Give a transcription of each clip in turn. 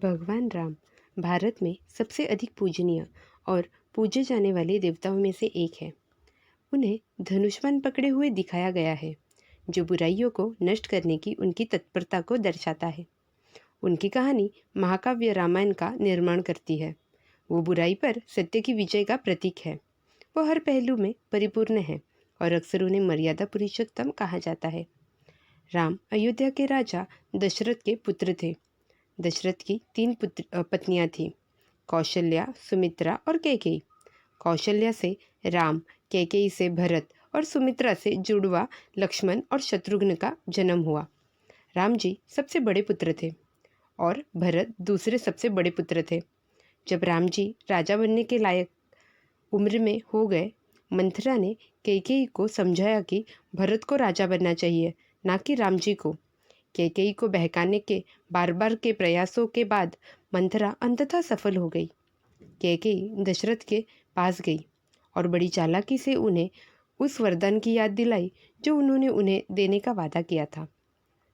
भगवान राम भारत में सबसे अधिक पूजनीय और पूजे जाने वाले देवताओं में से एक है। उन्हें धनुष्मान पकड़े हुए दिखाया गया है, जो बुराइयों को नष्ट करने की उनकी तत्परता को दर्शाता है। उनकी कहानी महाकाव्य रामायण का निर्माण करती है। वो बुराई पर सत्य की विजय का प्रतीक है। वो हर पहलू में परिपूर्ण है और अक्सर उन्हें मर्यादा पुरुषोत्तम कहा जाता है। राम अयोध्या के राजा दशरथ के पुत्र थे। दशरथ की तीन पत्नियां थीं, कौशल्या, सुमित्रा और कैकेयी। कौशल्या से राम, कैकेयी से भरत और सुमित्रा से जुड़वा लक्ष्मण और शत्रुघ्न का जन्म हुआ। राम जी सबसे बड़े पुत्र थे और भरत दूसरे सबसे बड़े पुत्र थे। जब राम जी राजा बनने के लायक उम्र में हो गए, मंथरा ने कैकेयी को समझाया कि भरत को राजा बनना चाहिए, ना कि राम जी को। कैकेयी को बहकाने के बार बार के प्रयासों के बाद मंथरा अंततः सफल हो गई। कैकेयी दशरथ के पास गई और बड़ी चालाकी से उन्हें उस वरदान की याद दिलाई जो उन्होंने उन्हें देने का वादा किया था।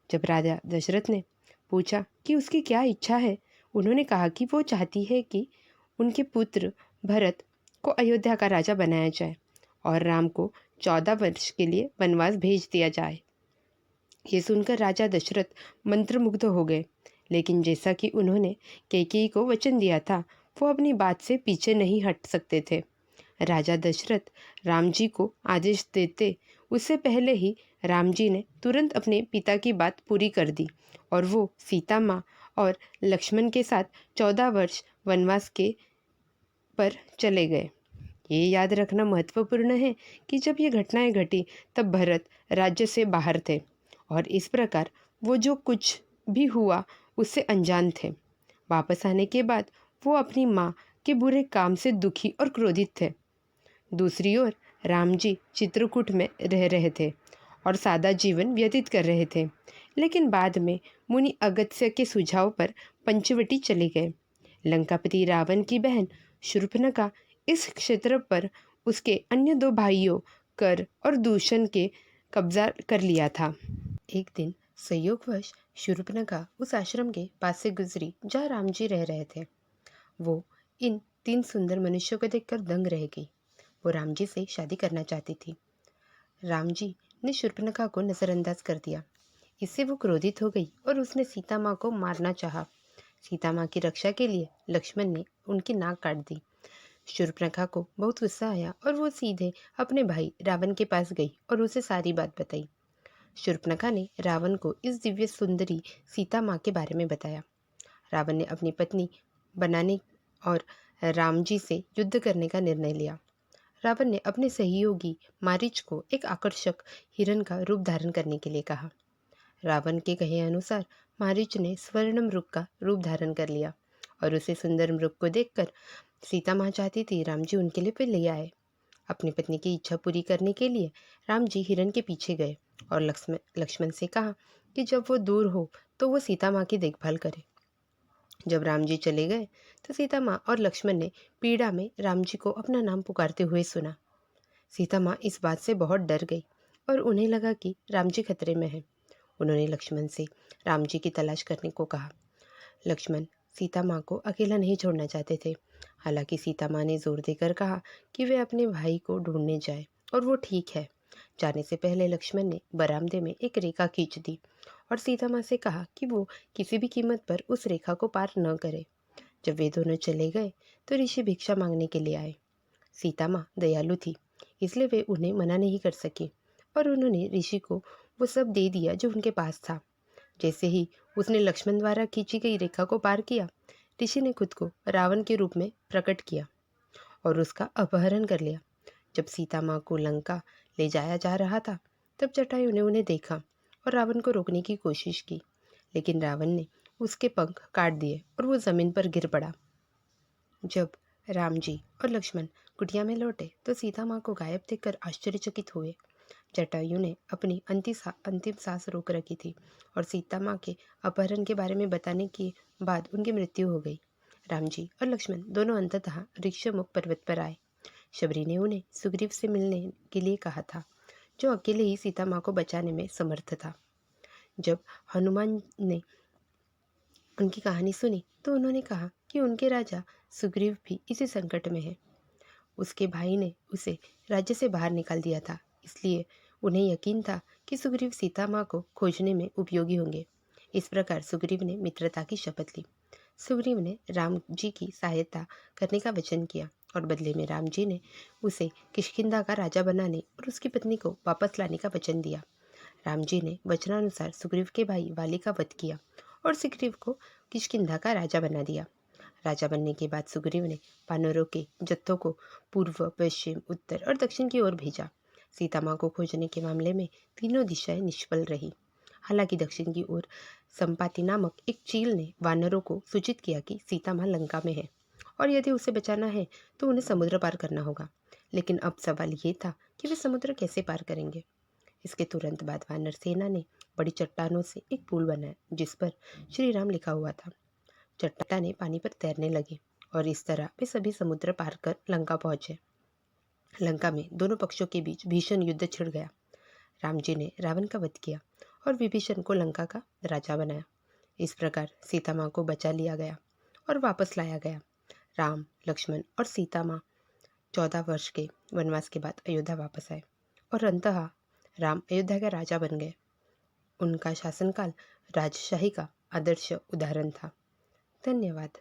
जब राजा दशरथ ने पूछा कि उसकी क्या इच्छा है, उन्होंने कहा कि वो चाहती है कि उनके पुत्र भरत को अयोध्या का राजा बनाया जाए और राम को 14 वर्ष के लिए वनवास भेज दिया जाए। ये सुनकर राजा दशरथ मंत्रमुग्ध हो गए, लेकिन जैसा कि उन्होंने कैकेयी को वचन दिया था, वो अपनी बात से पीछे नहीं हट सकते थे। राजा दशरथ राम जी को आदेश देते उससे पहले ही राम जी ने तुरंत अपने पिता की बात पूरी कर दी और वो सीता माँ और लक्ष्मण के साथ 14 वर्ष वनवास के पर चले गए। ये याद रखना महत्वपूर्ण है कि जब ये घटनाएं घटी तब भरत राज्य से बाहर थे और इस प्रकार वो जो कुछ भी हुआ उससे अनजान थे। वापस आने के बाद वो अपनी माँ के बुरे काम से दुखी और क्रोधित थे। दूसरी ओर राम जी चित्रकूट में रह रहे थे और सादा जीवन व्यतीत कर रहे थे, लेकिन बाद में मुनि अगस्त्य के सुझाव पर पंचवटी चले गए। लंकापति रावण की बहन शूर्पणखा इस क्षेत्र पर उसके अन्य दो भाइयों कर और दूषण के कब्जा कर लिया था। एक दिन संयोगवश शूर्पणखा उस आश्रम के पास से गुजरी जहाँ राम जी रह रहे थे। वो इन तीन सुंदर मनुष्यों को देखकर दंग रह गई। वो राम जी से शादी करना चाहती थी। राम जी ने शूर्पणखा को नजरअंदाज कर दिया। इससे वो क्रोधित हो गई और उसने सीता माँ को मारना चाहा। सीता माँ की रक्षा के लिए लक्ष्मण ने उनकी नाक काट दी। शूर्पणखा को बहुत गुस्सा आया और वो सीधे अपने भाई रावण के पास गई और उसे सारी बात बताई। शूर्पणखा ने रावण को इस दिव्य सुंदरी सीता माँ के बारे में बताया। रावण ने अपनी पत्नी बनाने और राम जी से युद्ध करने का निर्णय लिया। रावण ने अपने सहयोगी मारीच को एक आकर्षक हिरण का रूप धारण करने के लिए कहा। रावण के कहे अनुसार मारीच ने स्वर्ण मृग का रूप धारण कर लिया और उसे सुंदर मृग को देखकर सीता माँ चाहती थी राम जी उनके लिए फिर ले आए। अपनी पत्नी की इच्छा पूरी करने के लिए राम जी हिरण के पीछे गए और लक्ष्मण से कहा कि जब वो दूर हो तो वो सीता माँ की देखभाल करे। जब राम जी चले गए तो सीता माँ और लक्ष्मण ने पीड़ा में राम जी को अपना नाम पुकारते हुए सुना। सीता माँ इस बात से बहुत डर गई और उन्हें लगा कि राम जी खतरे में हैं। उन्होंने लक्ष्मण से राम जी की तलाश करने को कहा। लक्ष्मण सीता माँ को अकेला नहीं छोड़ना चाहते थे। हालांकि सीता माँ ने जोर देकर कहा कि वे अपने भाई को ढूंढने जाए और वो ठीक है। जाने से पहले लक्ष्मण ने बरामदे में एक रेखा खींच दी और सीता माँ से कहा कि वो किसी भी कीमत पर उस रेखा को पार न करे। जब वे दोनों चले गए तो ऋषि भिक्षा मांगने के लिए आए। सीता माँ दयालु थी, इसलिए वे उन्हें मना नहीं कर सकी और उन्होंने ऋषि को वो सब दे दिया जो उनके पास था। जैसे ही उसने लक्ष्मण द्वारा खींची गई रेखा को पार किया, ऋषि ने खुद को रावण के रूप में प्रकट किया और उसका अपहरण कर लिया। जब सीता माँ को लंका ले जाया जा रहा था तब जटायु ने उन्हें देखा और रावण को रोकने की कोशिश की, लेकिन रावण ने उसके पंख काट दिए और वो जमीन पर गिर पड़ा। जब राम जी और लक्ष्मण कुटिया में लौटे तो सीता माँ को गायब देखकर आश्चर्यचकित हुए। जटायु ने अपनी अंतिम सांस रोक रखी थी और सीता माँ के अपहरण के बारे में बताने के बाद उनकी मृत्यु हो गई। राम जी और लक्ष्मण दोनों अंततः ऋक्षमुख पर्वत पर आए। शबरी ने उन्हें सुग्रीव से मिलने के लिए कहा था, जो अकेले ही सीता माँ को बचाने में समर्थ था। जब हनुमान ने उनकी कहानी सुनी तो उन्होंने कहा कि उनके राजा सुग्रीव भी इसी संकट में है। उसके भाई ने उसे राज्य से बाहर निकाल दिया था, इसलिए उन्हें यकीन था कि सुग्रीव सीता माँ को खोजने में उपयोगी होंगे। इस प्रकार सुग्रीव ने मित्रता की शपथ ली। सुग्रीव ने राम जी की सहायता करने का वचन किया और बदले में राम जी ने उसे किष्किंधा का राजा बनाने और उसकी पत्नी को वापस लाने का वचन दिया। राम जी ने वचनानुसार सुग्रीव के भाई वाली का वध किया और सुग्रीव को किष्किंधा का राजा बना दिया। राजा बनने के बाद सुग्रीव ने वानरों के जत्थों को पूर्व, पश्चिम, उत्तर और दक्षिण की ओर भेजा। सीता माँ को खोजने के मामले में तीनों दिशाएं निष्फल रही। हालांकि दक्षिण की ओर संपाति नामक एक चील ने वानरों को सूचित किया कि सीता माँ लंका में है और यदि उसे बचाना है तो उन्हें समुद्र पार करना होगा। लेकिन अब सवाल ये था कि वे समुद्र कैसे पार करेंगे। इसके तुरंत बाद वानर सेना ने बड़ी चट्टानों से एक पुल बनाया जिस पर श्री राम लिखा हुआ था। चट्टानें पानी पर तैरने लगी और इस तरह वे सभी समुद्र पार कर लंका पहुंचे। लंका में दोनों पक्षों के बीच भीषण युद्ध छिड़ गया। राम जी ने रावण का वध किया और विभीषण को लंका का राजा बनाया। इस प्रकार सीता माँ को बचा लिया गया और वापस लाया गया। राम, लक्ष्मण और सीता माँ 14 वर्ष के वनवास के बाद अयोध्या वापस आए और अंततः राम अयोध्या के राजा बन गए। उनका शासनकाल राजशाही का आदर्श उदाहरण था। धन्यवाद।